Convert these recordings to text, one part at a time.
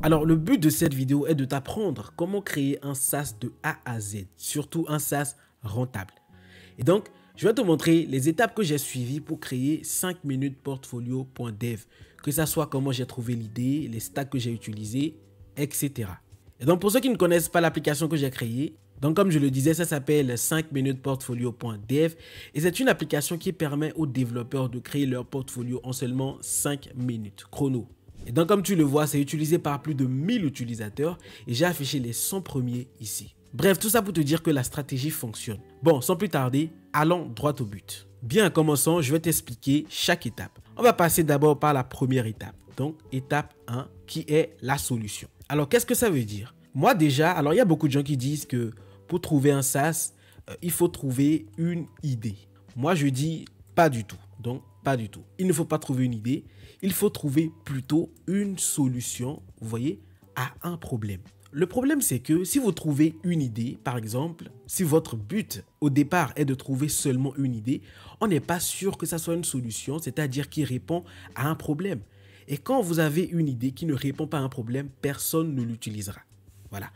Alors, le but de cette vidéo est de t'apprendre comment créer un SaaS de A à Z, surtout un SaaS rentable. Et donc, je vais te montrer les étapes que j'ai suivies pour créer 5 minutes portfolio.dev, que ça soit comment j'ai trouvé l'idée, les stacks que j'ai utilisés, etc. Et donc, pour ceux qui ne connaissent pas l'application que j'ai créée, donc comme je le disais, ça s'appelle 5 minutes portfolio.dev et c'est une application qui permet aux développeurs de créer leur portfolio en seulement 5 minutes, chrono. Et donc comme tu le vois, c'est utilisé par plus de 1000 utilisateurs et j'ai affiché les 100 premiers ici. Bref, tout ça pour te dire que la stratégie fonctionne. Bon, sans plus tarder, allons droit au but. Bien, en commençant, je vais t'expliquer chaque étape. On va passer d'abord par la première étape. Donc, étape 1, qui est la solution. Alors, qu'est-ce que ça veut dire? Moi déjà, alors il y a beaucoup de gens qui disent que pour trouver un SaaS, il faut trouver une idée. Moi, je dis pas du tout. Donc, pas du tout. Il ne faut pas trouver une idée. Il faut trouver plutôt une solution, vous voyez, à un problème. Le problème, c'est que si vous trouvez une idée, par exemple, si votre but au départ est de trouver seulement une idée, on n'est pas sûr que ça soit une solution, c'est-à-dire qui répond à un problème. Et quand vous avez une idée qui ne répond pas à un problème, personne ne l'utilisera. Voilà.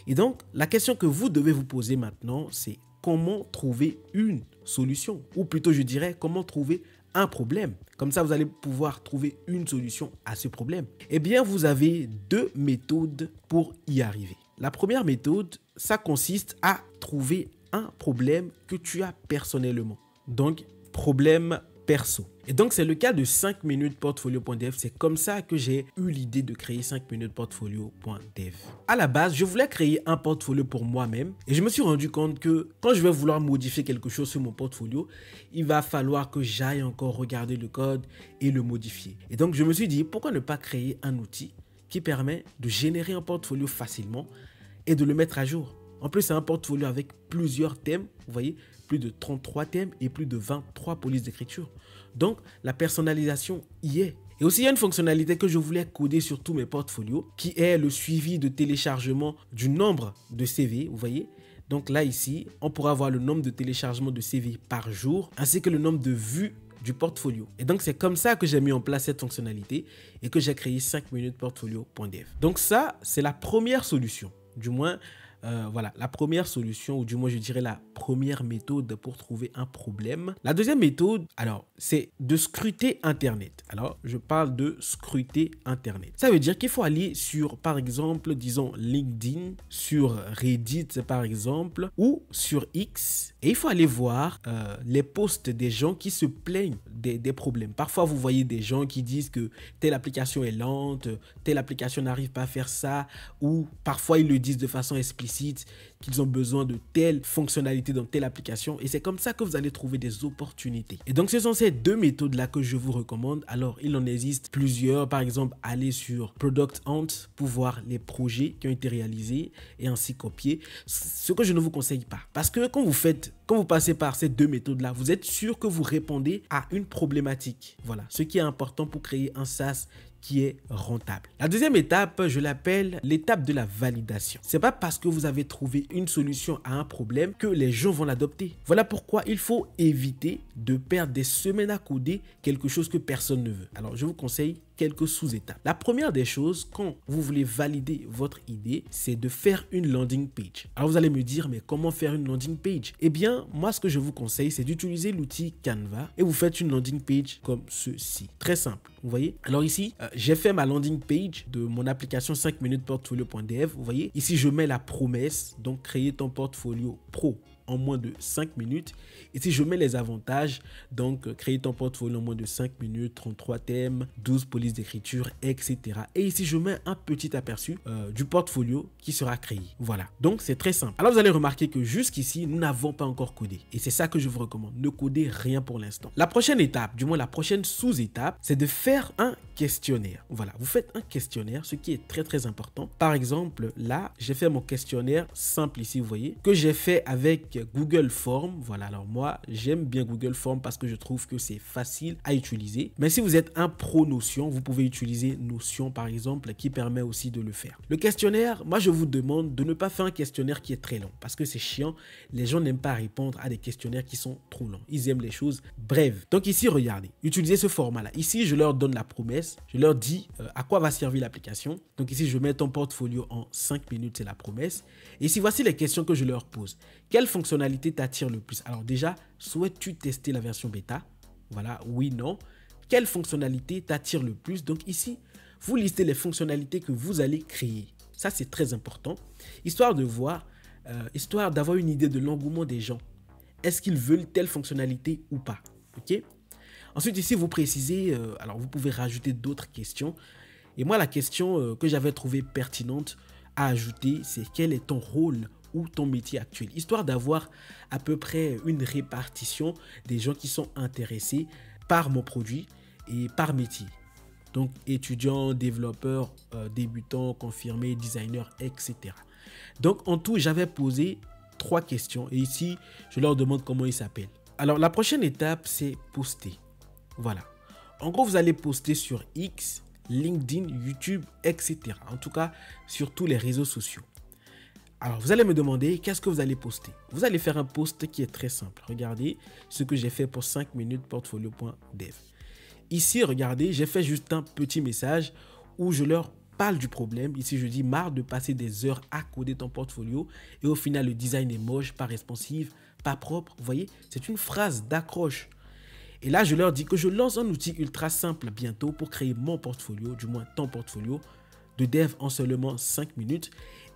Et donc, la question que vous devez vous poser maintenant, c'est comment trouver une solution? Ou plutôt, je dirais, comment trouver un problème. Comme ça, vous allez pouvoir trouver une solution à ce problème. Eh bien, vous avez deux méthodes pour y arriver. La première méthode, ça consiste à trouver un problème que tu as personnellement. Donc, problème perso. Et donc, c'est le cas de 5 minutes portfolio.dev. C'est comme ça que j'ai eu l'idée de créer 5 minutes portfolio.dev. À la base, je voulais créer un portfolio pour moi-même et je me suis rendu compte que quand je vais vouloir modifier quelque chose sur mon portfolio, il va falloir que j'aille encore regarder le code et le modifier. Et donc, je me suis dit, pourquoi ne pas créer un outil qui permet de générer un portfolio facilement et de le mettre à jour. En plus, c'est un portfolio avec plusieurs thèmes, vous voyez, plus de 33 thèmes et plus de 23 polices d'écriture. Donc, la personnalisation y est. Et aussi, il y a une fonctionnalité que je voulais coder sur tous mes portfolios, qui est le suivi de téléchargement du nombre de CV, vous voyez. Donc là, ici, on pourra voir le nombre de téléchargements de CV par jour, ainsi que le nombre de vues du portfolio. Et donc, c'est comme ça que j'ai mis en place cette fonctionnalité et que j'ai créé 5 minutes portfolio.dev. Donc ça, c'est la première solution. Du moins, voilà, la première solution, ou du moins je dirais la première méthode pour trouver un problème. La deuxième méthode, alors, c'est de scruter Internet. Alors, je parle de scruter Internet. Ça veut dire qu'il faut aller sur, par exemple, disons LinkedIn, sur Reddit, par exemple, ou sur X, et il faut aller voir les posts des gens qui se plaignent des problèmes. Parfois, vous voyez des gens qui disent que telle application est lente, telle application n'arrive pas à faire ça, ou parfois ils le disent de façon explicite qu'ils ont besoin de telle fonctionnalité dans telle application, et c'est comme ça que vous allez trouver des opportunités. Et donc ce sont ces deux méthodes là que je vous recommande. Alors il en existe plusieurs, par exemple aller sur Product Hunt pour voir les projets qui ont été réalisés et ainsi copier, ce que je ne vous conseille pas, parce que quand vous passez par ces deux méthodes là, vous êtes sûr que vous répondez à une problématique. Voilà, ce qui est important pour créer un SaaS qui est rentable. La deuxième étape, je l'appelle l'étape de la validation. C'est pas parce que vous avez trouvé une solution à un problème que les gens vont l'adopter. Voilà pourquoi il faut éviter de perdre des semaines à coder quelque chose que personne ne veut. Alors, je vous conseille quelques sous-étapes. La première des choses, quand vous voulez valider votre idée, c'est de faire une landing page. Alors, vous allez me dire, mais comment faire une landing page? Eh bien, moi, ce que je vous conseille, c'est d'utiliser l'outil Canva et vous faites une landing page comme ceci. Très simple, vous voyez? Alors ici, j'ai fait ma landing page de mon application 5 minutes portfolio.dev. Vous voyez, ici, je mets la promesse, donc créer ton portfolio pro en moins de 5 minutes. Ici, je mets les avantages, donc créer ton portfolio en moins de 5 minutes, 33 thèmes, 12 polices d'écriture, etc. Et ici, je mets un petit aperçu du portfolio qui sera créé. Voilà, donc c'est très simple. Alors, vous allez remarquer que jusqu'ici, nous n'avons pas encore codé. Et c'est ça que je vous recommande, ne codez rien pour l'instant. La prochaine étape, du moins la prochaine sous-étape, c'est de faire un questionnaire. Voilà, vous faites un questionnaire, ce qui est très très important. Par exemple, là, j'ai fait mon questionnaire simple ici, vous voyez, que j'ai fait avec est Google Form. Voilà, alors moi, j'aime bien Google Form parce que je trouve que c'est facile à utiliser. Mais si vous êtes un pro Notion, vous pouvez utiliser Notion par exemple, qui permet aussi de le faire. Le questionnaire, moi je vous demande de ne pas faire un questionnaire qui est très long parce que c'est chiant. Les gens n'aiment pas répondre à des questionnaires qui sont trop longs. Ils aiment les choses brèves. Donc ici, regardez, utilisez ce format-là. Ici, je leur donne la promesse. Je leur dis à quoi va servir l'application. Donc ici, je mets ton portfolio en 5 minutes, c'est la promesse. Et ici, voici les questions que je leur pose. Quelle fonctionnalité t'attire le plus? Alors déjà, souhaites-tu tester la version bêta? Voilà, oui, non. Quelle fonctionnalité t'attire le plus? Donc ici, vous listez les fonctionnalités que vous allez créer. Ça, c'est très important. Histoire de voir, histoire d'avoir une idée de l'engouement des gens. Est-ce qu'ils veulent telle fonctionnalité ou pas? Ok. Ensuite, ici, vous précisez, alors vous pouvez rajouter d'autres questions. Et moi, la question que j'avais trouvée pertinente à ajouter, c'est quel est ton rôle ou ton métier actuel, histoire d'avoir à peu près une répartition des gens qui sont intéressés par mon produit et par métier. Donc, étudiants, développeurs, débutants, confirmés, designers, etc. Donc, en tout, j'avais posé 3 questions et ici, je leur demande comment ils s'appellent. Alors, la prochaine étape, c'est poster. Voilà. En gros, vous allez poster sur X, LinkedIn, YouTube, etc. En tout cas, sur tous les réseaux sociaux. Alors, vous allez me demander, qu'est-ce que vous allez poster? Vous allez faire un post qui est très simple. Regardez ce que j'ai fait pour 5 minutes portfolio.dev. Ici, regardez, j'ai fait juste un petit message où je leur parle du problème. Ici, je dis marre de passer des heures à coder ton portfolio et au final, le design est moche, pas responsive, pas propre. Vous voyez, c'est une phrase d'accroche. Et là, je leur dis que je lance un outil ultra simple bientôt pour créer mon portfolio, du moins ton portfolio de dev en seulement 5 minutes.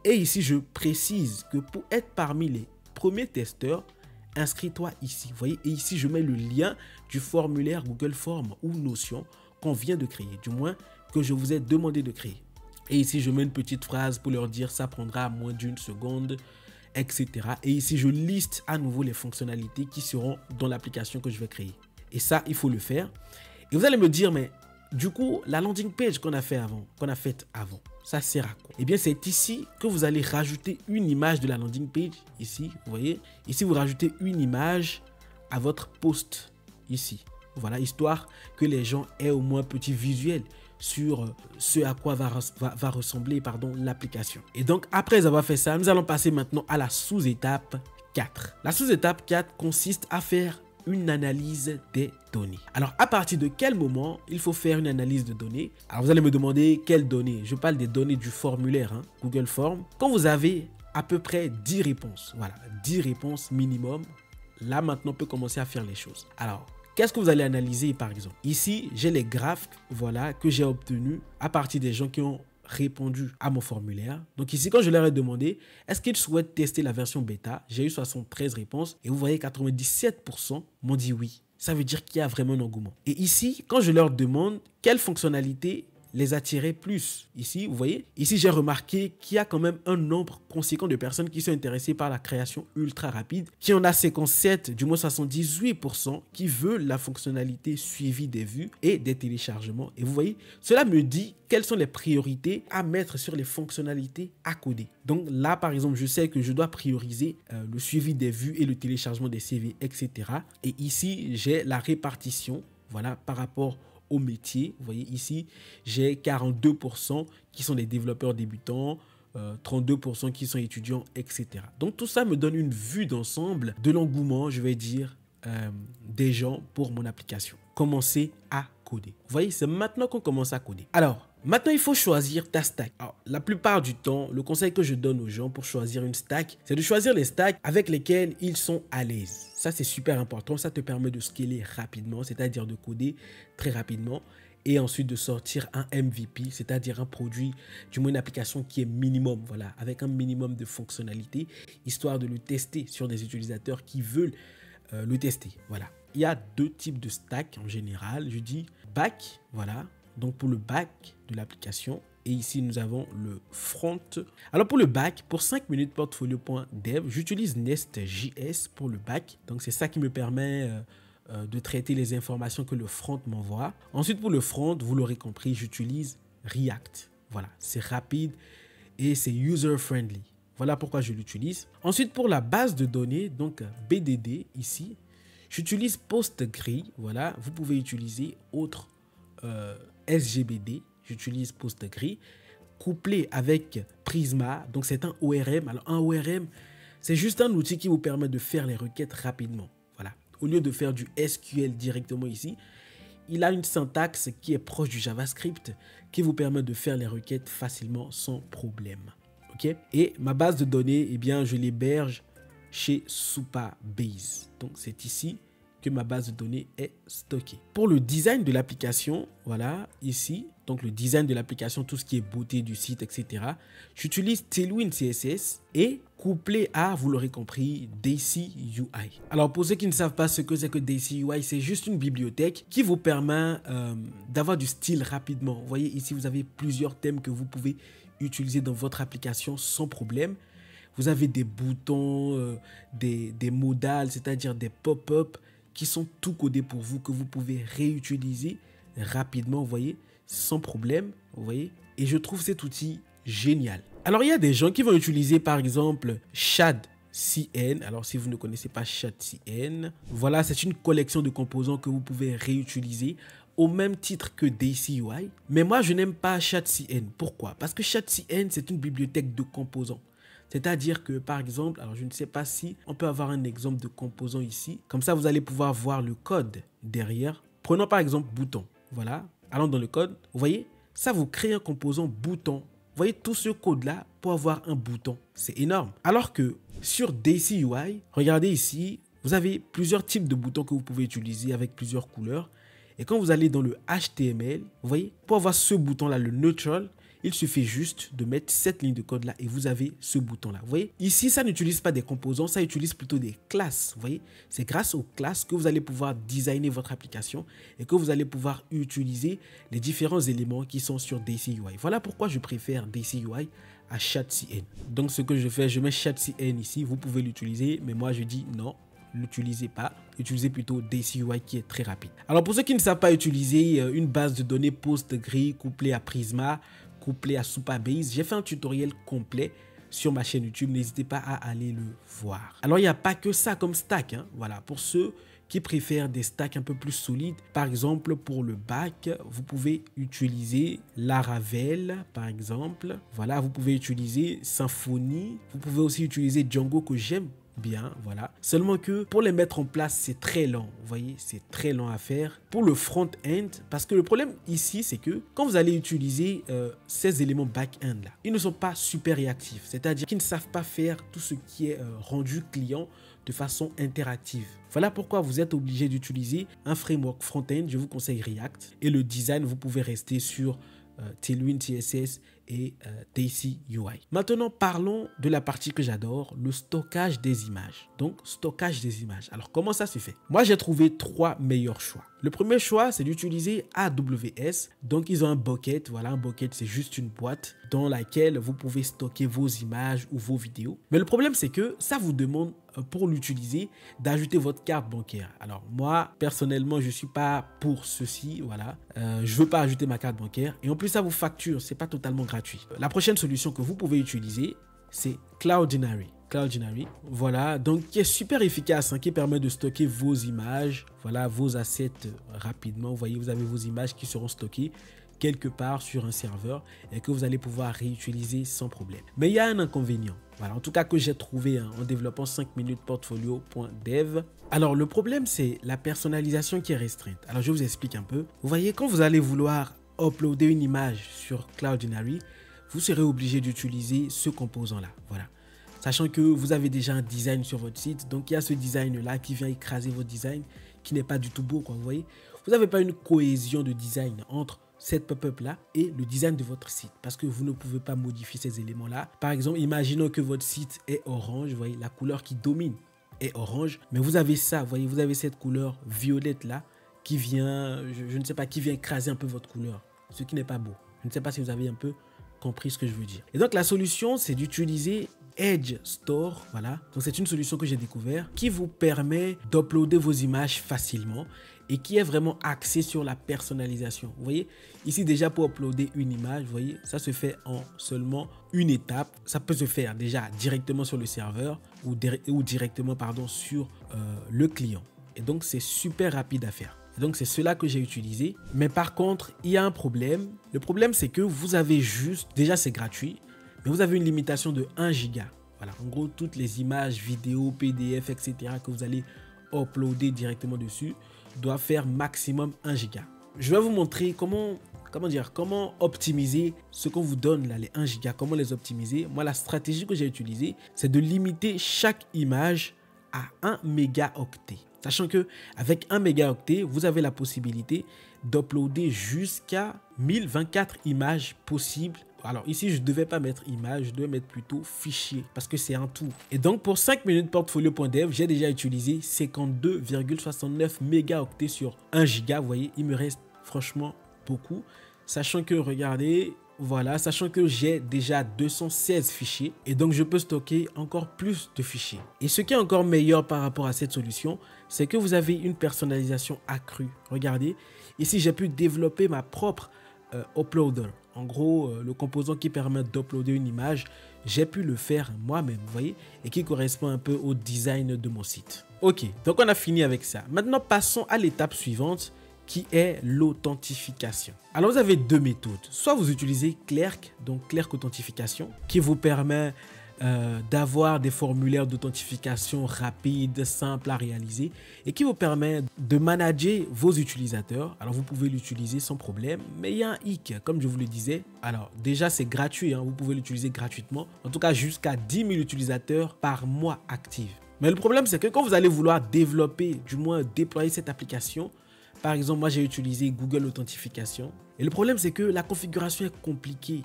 Et ici, je précise que pour être parmi les premiers testeurs, inscris-toi ici. Vous voyez, et ici, je mets le lien du formulaire Google Form ou Notion qu'on vient de créer, du moins que je vous ai demandé de créer. Et ici, je mets une petite phrase pour leur dire ça prendra moins d'1 seconde, etc. Et ici, je liste à nouveau les fonctionnalités qui seront dans l'application que je vais créer. Et ça, il faut le faire. Et vous allez me dire, mais du coup, la landing page qu'on a faite avant, ça sert à quoi? Eh bien, c'est ici que vous allez rajouter une image de la landing page. Ici, vous voyez. Ici, vous rajoutez une image à votre post. Ici. Voilà, histoire que les gens aient au moins un petit visuel sur ce à quoi va ressembler l'application. Et donc, après avoir fait ça, nous allons passer maintenant à la sous-étape 4. La sous-étape 4 consiste à faire une analyse des données. Alors, à partir de quel moment il faut faire une analyse de données? Alors, vous allez me demander quelles données. Je parle des données du formulaire, Google Form. Quand vous avez à peu près 10 réponses, voilà, 10 réponses minimum, là, maintenant, on peut commencer à faire les choses. Alors, qu'est-ce que vous allez analyser, par exemple? Ici, j'ai les graphes, voilà, que j'ai obtenus à partir des gens qui ont répondu à mon formulaire. Donc ici, quand je leur ai demandé, est-ce qu'ils souhaitent tester la version bêta? J'ai eu 73 réponses et vous voyez 97% m'ont dit oui. Ça veut dire qu'il y a vraiment un engouement. Et ici, quand je leur demande quelle fonctionnalité les attirer plus. Ici, vous voyez, ici j'ai remarqué qu'il y a quand même un nombre conséquent de personnes qui sont intéressées par la création ultra rapide, qui en a 57, du moins 78% qui veulent la fonctionnalité suivie des vues et des téléchargements. Et vous voyez, cela me dit quelles sont les priorités à mettre sur les fonctionnalités à coder. Donc là, par exemple, je sais que je dois prioriser le suivi des vues et le téléchargement des CV, etc. Et ici, j'ai la répartition, voilà, par rapport au métier. Vous voyez ici, j'ai 42% qui sont des développeurs débutants, 32% qui sont étudiants, etc. Donc tout ça me donne une vue d'ensemble de l'engouement, je vais dire, des gens pour mon application. Commencer à coder. Vous voyez, c'est maintenant qu'on commence à coder. Alors, maintenant, il faut choisir ta stack. Alors, la plupart du temps, le conseil que je donne aux gens pour choisir une stack, c'est de choisir les stacks avec lesquels ils sont à l'aise. Ça, c'est super important. Ça te permet de scaler rapidement, c'est-à-dire de coder très rapidement. Et ensuite de sortir un MVP, c'est-à-dire un produit, du moins une application qui est minimum, voilà, avec un minimum de fonctionnalités, histoire de le tester sur des utilisateurs qui veulent le tester. Voilà. Il y a 2 types de stacks en général. Je dis back, voilà. Donc pour le back de l'application. Et ici, nous avons le front. Alors pour le back, pour 5 minutes portfolio.dev, j'utilise Nest.js pour le back. Donc c'est ça qui me permet de traiter les informations que le front m'envoie. Ensuite pour le front, vous l'aurez compris, j'utilise React. Voilà, c'est rapide et c'est user-friendly. Voilà pourquoi je l'utilise. Ensuite, pour la base de données, donc BDD ici, j'utilise PostgRI. Voilà, vous pouvez utiliser autre SGBD. J'utilise PostgRI couplé avec Prisma. Donc, c'est un ORM. Alors, un ORM, c'est juste un outil qui vous permet de faire les requêtes rapidement. Voilà. Au lieu de faire du SQL directement ici, il a une syntaxe qui est proche du JavaScript qui vous permet de faire les requêtes facilement sans problème. Ok? Et ma base de données, eh bien, je l'héberge chez Supabase. Donc, c'est ici que ma base de données est stockée. Pour le design de l'application, voilà, ici, donc le design de l'application, tout ce qui est beauté du site, etc. J'utilise Tailwind CSS et couplé à, vous l'aurez compris, Daisy UI. Alors pour ceux qui ne savent pas ce que c'est que Daisy UI, c'est juste une bibliothèque qui vous permet d'avoir du style rapidement. Vous voyez ici, vous avez plusieurs thèmes que vous pouvez utiliser dans votre application sans problème. Vous avez des boutons, des modales, c'est-à-dire des pop-up qui sont tout codés pour vous, que vous pouvez réutiliser rapidement, vous voyez, sans problème, vous voyez. Et je trouve cet outil génial. Alors, il y a des gens qui vont utiliser, par exemple, ShadCN. Alors, si vous ne connaissez pas ShadCN, voilà, c'est une collection de composants que vous pouvez réutiliser au même titre que Daisy UI. Mais moi, je n'aime pas ShadCN. Pourquoi? Parce que ShadCN, c'est une bibliothèque de composants. C'est-à-dire que, par exemple, alors je ne sais pas si on peut avoir un exemple de composant ici. Comme ça, vous allez pouvoir voir le code derrière. Prenons par exemple bouton. Voilà, allons dans le code. Vous voyez, ça vous crée un composant bouton. Vous voyez tout ce code-là pour avoir un bouton. C'est énorme. Alors que sur Daisy UI, regardez ici, vous avez plusieurs types de boutons que vous pouvez utiliser avec plusieurs couleurs. Et quand vous allez dans le HTML, vous voyez, pour avoir ce bouton-là, le neutral, il suffit juste de mettre cette ligne de code là et vous avez ce bouton là. Vous voyez, ici, ça n'utilise pas des composants, ça utilise plutôt des classes. Vous voyez, c'est grâce aux classes que vous allez pouvoir designer votre application et que vous allez pouvoir utiliser les différents éléments qui sont sur Daisy UI. Voilà pourquoi je préfère Daisy UI à ShadCN. Donc, ce que je fais, je mets ShadCN ici. Vous pouvez l'utiliser, mais moi, je dis non. L'utilisez pas, utilisez plutôt Daisy UI qui est très rapide. Alors pour ceux qui ne savent pas utiliser une base de données PostgRI couplée à Prisma, couplée à Supabase, j'ai fait un tutoriel complet sur ma chaîne YouTube, n'hésitez pas à aller le voir. Alors il n'y a pas que ça comme stack, hein. Voilà, pour ceux qui préfèrent des stacks un peu plus solides, par exemple pour le back, vous pouvez utiliser Laravel par exemple, voilà, vous pouvez utiliser Symfony, vous pouvez aussi utiliser Django que j'aime bien, voilà. Seulement que pour les mettre en place, c'est très lent. Vous voyez, c'est très lent à faire. Pour le front-end, parce que le problème ici, c'est que quand vous allez utiliser ces éléments back-end là, ils ne sont pas super réactifs. C'est-à-dire qu'ils ne savent pas faire tout ce qui est rendu client de façon interactive. Voilà pourquoi vous êtes obligé d'utiliser un framework front-end. Je vous conseille React. Et le design, vous pouvez rester sur Tailwind CSS et Daisy UI. Maintenant, parlons de la partie que j'adore, le stockage des images. Donc, stockage des images. Alors, comment ça se fait? Moi, j'ai trouvé trois meilleurs choix. Le premier choix, c'est d'utiliser AWS. Donc, ils ont un bucket. Voilà, un bucket, c'est juste une boîte dans laquelle vous pouvez stocker vos images ou vos vidéos. Mais le problème, c'est que ça vous demande, pour l'utiliser, d'ajouter votre carte bancaire. Alors, moi, personnellement, je ne suis pas pour ceci. Voilà, je ne veux pas ajouter ma carte bancaire. Et en plus, ça vous facture. Ce n'est pas totalement gratuit. La prochaine solution que vous pouvez utiliser, c'est Cloudinary. Cloudinary, voilà, donc qui est super efficace, hein, qui permet de stocker vos images, voilà, vos assets rapidement. Vous voyez, vous avez vos images qui seront stockées quelque part sur un serveur et que vous allez pouvoir réutiliser sans problème. Mais il y a un inconvénient, voilà, en tout cas que j'ai trouvé en développant 5 minutes portfolio.dev. Alors le problème, c'est la personnalisation qui est restreinte. Alors je vous explique un peu. Vous voyez, quand vous allez vouloir uploader une image sur Cloudinary, vous serez obligé d'utiliser ce composant-là, voilà. Sachant que vous avez déjà un design sur votre site, donc il y a ce design-là qui vient écraser votre design, qui n'est pas du tout beau, quoi, vous voyez. Vous n'avez pas une cohésion de design entre cette pop-up-là et le design de votre site, parce que vous ne pouvez pas modifier ces éléments-là. Par exemple, imaginons que votre site est orange, vous voyez, la couleur qui domine est orange, mais vous avez ça, vous voyez, vous avez cette couleur violette-là, qui vient, je ne sais pas, qui vient écraser un peu votre couleur, ce qui n'est pas beau. Je ne sais pas si vous avez un peu compris ce que je veux dire. Et donc la solution, c'est d'utiliser Edge Store, voilà. Donc c'est une solution que j'ai découvert qui vous permet d'uploader vos images facilement et qui est vraiment axée sur la personnalisation. Vous voyez, ici déjà pour uploader une image, vous voyez, ça se fait en seulement une étape. Ça peut se faire déjà directement sur le serveur ou directement sur le client. Et donc c'est super rapide à faire. Et donc c'est cela que j'ai utilisé. Mais par contre, il y a un problème. Le problème c'est que vous avez juste, déjà c'est gratuit, mais vous avez une limitation de 1 giga. Voilà, en gros, toutes les images, vidéos, PDF, etc. que vous allez uploader directement dessus doivent faire maximum 1 giga. Je vais vous montrer comment optimiser ce qu'on vous donne là, les 1 giga, comment les optimiser. Moi, la stratégie que j'ai utilisée, c'est de limiter chaque image à 1 mégaoctet. Sachant que avec 1 mégaoctet, vous avez la possibilité d'uploader jusqu'à 1024 images possibles. Alors ici, je ne devais pas mettre image, je devais mettre plutôt fichier parce que c'est un tout. Et donc pour 5 minutes portfolio.dev, j'ai déjà utilisé 52,69 mégaoctets sur 1 giga. Vous voyez, il me reste franchement beaucoup. Sachant que, regardez, voilà, sachant que j'ai déjà 216 fichiers et donc je peux stocker encore plus de fichiers. Et ce qui est encore meilleur par rapport à cette solution, c'est que vous avez une personnalisation accrue. Regardez, ici j'ai pu développer ma propre uploader. En gros, le composant qui permet d'uploader une image, j'ai pu le faire moi-même, vous voyez, et qui correspond un peu au design de mon site. Ok, donc on a fini avec ça. Maintenant, passons à l'étape suivante, qui est l'authentification. Alors, vous avez deux méthodes. Soit vous utilisez Clerk, donc Clerk Authentification, qui vous permet d'avoir des formulaires d'authentification rapides, simples à réaliser et qui vous permet de manager vos utilisateurs. Alors, vous pouvez l'utiliser sans problème, mais il y a un hic, comme je vous le disais. Alors, déjà, c'est gratuit, hein, vous pouvez l'utiliser gratuitement, en tout cas jusqu'à 10 000 utilisateurs par mois actifs. Mais le problème, c'est que quand vous allez vouloir développer, du moins déployer cette application, par exemple, moi, j'ai utilisé Google Authentification. Et le problème, c'est que la configuration est compliquée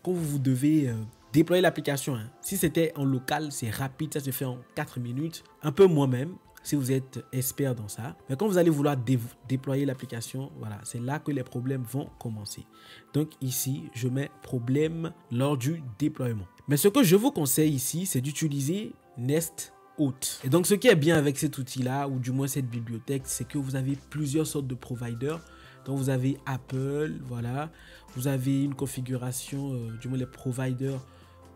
quand vous devez déployer l'application. Hein. Si c'était en local, c'est rapide, ça se fait en 4 minutes. Un peu moi-même, si vous êtes expert dans ça. Mais quand vous allez vouloir déployer l'application, voilà, c'est là que les problèmes vont commencer. Donc ici, je mets problème lors du déploiement. Mais ce que je vous conseille ici, c'est d'utiliser Nest. Et donc ce qui est bien avec cet outil là, ou du moins cette bibliothèque, c'est que vous avez plusieurs sortes de providers. Donc vous avez Apple, voilà, vous avez une configuration, du moins les providers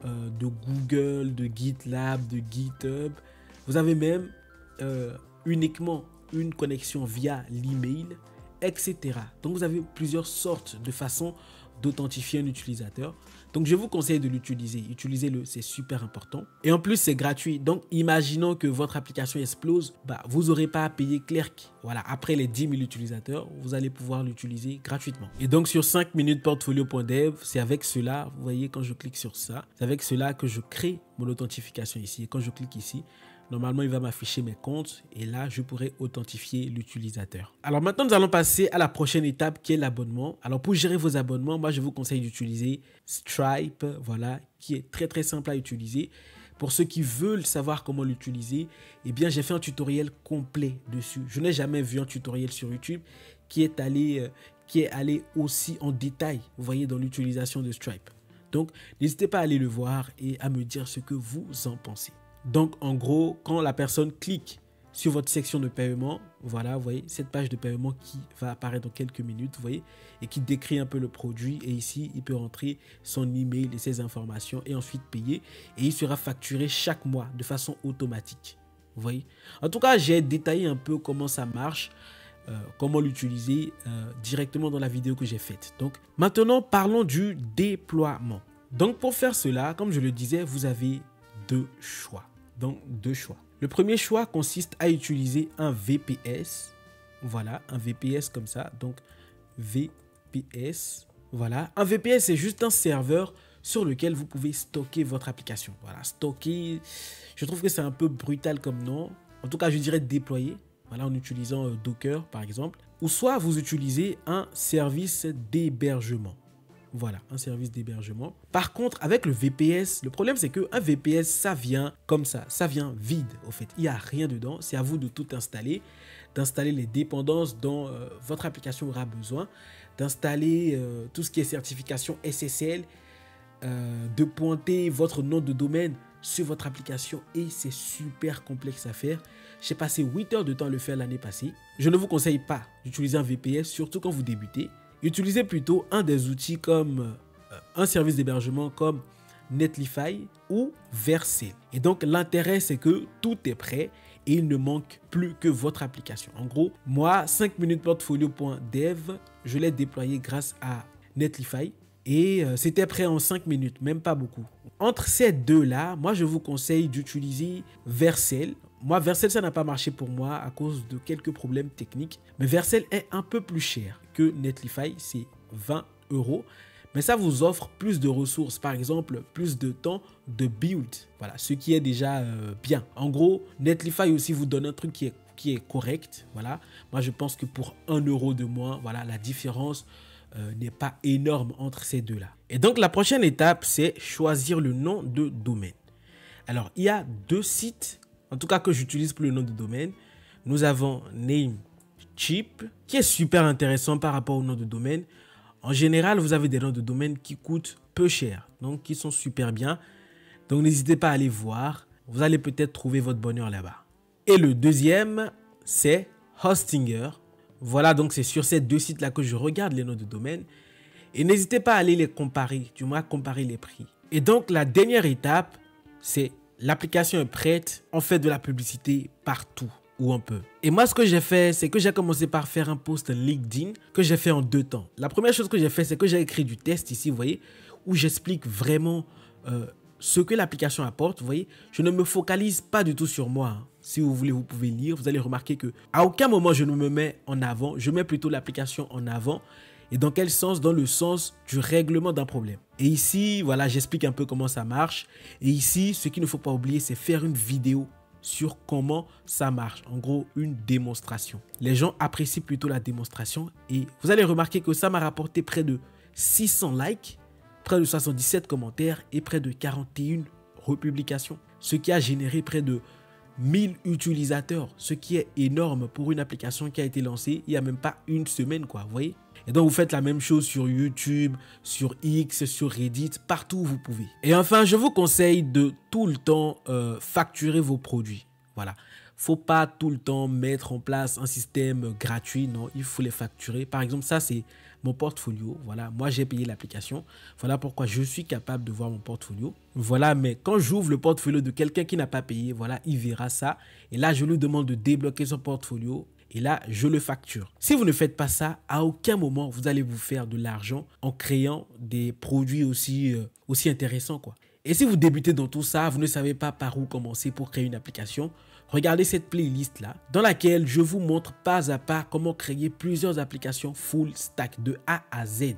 de Google, de GitLab, de GitHub. Vous avez même uniquement une connexion via l'email, etc. Donc vous avez plusieurs sortes de façons d'authentifier un utilisateur. Donc je vous conseille de l'utiliser. Utilisez-le, c'est super important. Et en plus, c'est gratuit. Donc imaginons que votre application explose, vous n'aurez pas à payer Clerk. Voilà, après les 10 000 utilisateurs, vous allez pouvoir l'utiliser gratuitement. Et donc sur 5 minutes portfolio.dev, c'est avec cela, vous voyez quand je clique sur ça, c'est avec cela que je crée mon authentification ici. Et quand je clique ici, normalement, il va m'afficher mes comptes et là, je pourrai authentifier l'utilisateur. Alors maintenant, nous allons passer à la prochaine étape qui est l'abonnement. Alors pour gérer vos abonnements, moi, je vous conseille d'utiliser Stripe, voilà, qui est très simple à utiliser. Pour ceux qui veulent savoir comment l'utiliser, eh bien, j'ai fait un tutoriel complet dessus. Je n'ai jamais vu un tutoriel sur YouTube qui est allé aussi en détail, vous voyez, dans l'utilisation de Stripe. Donc, n'hésitez pas à aller le voir et à me dire ce que vous en pensez. Donc, en gros, quand la personne clique sur votre section de paiement, voilà, vous voyez, cette page de paiement qui va apparaître dans quelques minutes, vous voyez, et qui décrit un peu le produit. Et ici, il peut rentrer son email et ses informations et ensuite payer. Et il sera facturé chaque mois de façon automatique. Vous voyez. En tout cas, j'ai détaillé un peu comment ça marche, comment l'utiliser directement dans la vidéo que j'ai faite. Donc, maintenant, parlons du déploiement. Donc, pour faire cela, comme je le disais, vous avez deux choix. Donc, deux choix. Le premier choix consiste à utiliser un VPS. Voilà, un VPS comme ça. Donc, VPS. Voilà. Un VPS, c'est juste un serveur sur lequel vous pouvez stocker votre application. Voilà, stocker, je trouve que c'est un peu brutal comme nom. En tout cas, je dirais déployer. Voilà, en utilisant Docker, par exemple. Ou soit vous utilisez un service d'hébergement. Voilà, un service d'hébergement. Par contre, avec le VPS, le problème c'est qu'un VPS, ça vient comme ça vient vide au fait. Il n'y a rien dedans, c'est à vous de tout installer, d'installer les dépendances dont votre application aura besoin, d'installer tout ce qui est certification SSL, de pointer votre nom de domaine sur votre application et c'est super complexe à faire. J'ai passé 8 heures de temps à le faire l'année passée. Je ne vous conseille pas d'utiliser un VPS, surtout quand vous débutez. Utilisez plutôt un des outils comme un service d'hébergement comme Netlify ou Vercel. Et donc l'intérêt c'est que tout est prêt et il ne manque plus que votre application. En gros, moi 5minutesportfolio.dev, je l'ai déployé grâce à Netlify et c'était prêt en 5 minutes, même pas beaucoup. Entre ces deux-là, moi je vous conseille d'utiliser Vercel. Moi, Vercel, ça n'a pas marché pour moi à cause de quelques problèmes techniques. Mais Vercel est un peu plus cher que Netlify, c'est 20 €. Mais ça vous offre plus de ressources, par exemple, plus de temps de build. Voilà, ce qui est déjà bien. En gros, Netlify aussi vous donne un truc qui est correct. Voilà, moi je pense que pour 1 € de moins, voilà, la différence n'est pas énorme entre ces deux-là. Et donc la prochaine étape, c'est choisir le nom de domaine. Alors, il y a 2 sites, en tout cas que j'utilise pour le nom de domaine. Nous avons Namecheap, qui est super intéressant par rapport au nom de domaine. En général, vous avez des noms de domaine qui coûtent peu cher, donc qui sont super bien. Donc n'hésitez pas à aller voir, vous allez peut-être trouver votre bonheur là-bas. Et le deuxième, c'est Hostinger. Voilà, donc c'est sur ces 2 sites-là que je regarde les noms de domaine. Et n'hésitez pas à aller les comparer, du moins comparer les prix. Et donc la dernière étape, c'est l'application est prête, on fait de la publicité partout où on peut. Et moi, ce que j'ai fait, c'est que j'ai commencé par faire un post LinkedIn que j'ai fait en 2 temps. La première chose que j'ai fait, c'est que j'ai écrit du test ici, vous voyez, où j'explique vraiment ce que l'application apporte. Vous voyez, je ne me focalise pas du tout sur moi. Hein. Si vous voulez, vous pouvez lire. Vous allez remarquer que à aucun moment je ne me mets en avant. Je mets plutôt l'application en avant. Et dans quel sens? Dans le sens du règlement d'un problème. Et ici, voilà, j'explique un peu comment ça marche. Et ici, ce qu'il ne faut pas oublier, c'est faire une vidéo sur comment ça marche. En gros, une démonstration. Les gens apprécient plutôt la démonstration. Et vous allez remarquer que ça m'a rapporté près de 600 likes, près de 77 commentaires et près de 41 republications. Ce qui a généré près de 1000 utilisateurs, ce qui est énorme pour une application qui a été lancée il n'y a même pas une semaine, quoi, vous voyez. Et donc, vous faites la même chose sur YouTube, sur X, sur Reddit, partout où vous pouvez. Et enfin, je vous conseille de tout le temps facturer vos produits. Voilà. Faut pas tout le temps mettre en place un système gratuit, non, il faut les facturer. Par exemple, ça, c'est mon portfolio. Voilà, moi, j'ai payé l'application. Voilà pourquoi je suis capable de voir mon portfolio. Voilà, mais quand j'ouvre le portfolio de quelqu'un qui n'a pas payé, voilà, il verra ça. Et là, je lui demande de débloquer son portfolio. Et là, je le facture. Si vous ne faites pas ça, à aucun moment, vous allez vous faire de l'argent en créant des produits aussi intéressants, quoi. Et si vous débutez dans tout ça, vous ne savez pas par où commencer pour créer une application, regardez cette playlist-là, dans laquelle je vous montre pas à pas comment créer plusieurs applications full stack de A à Z.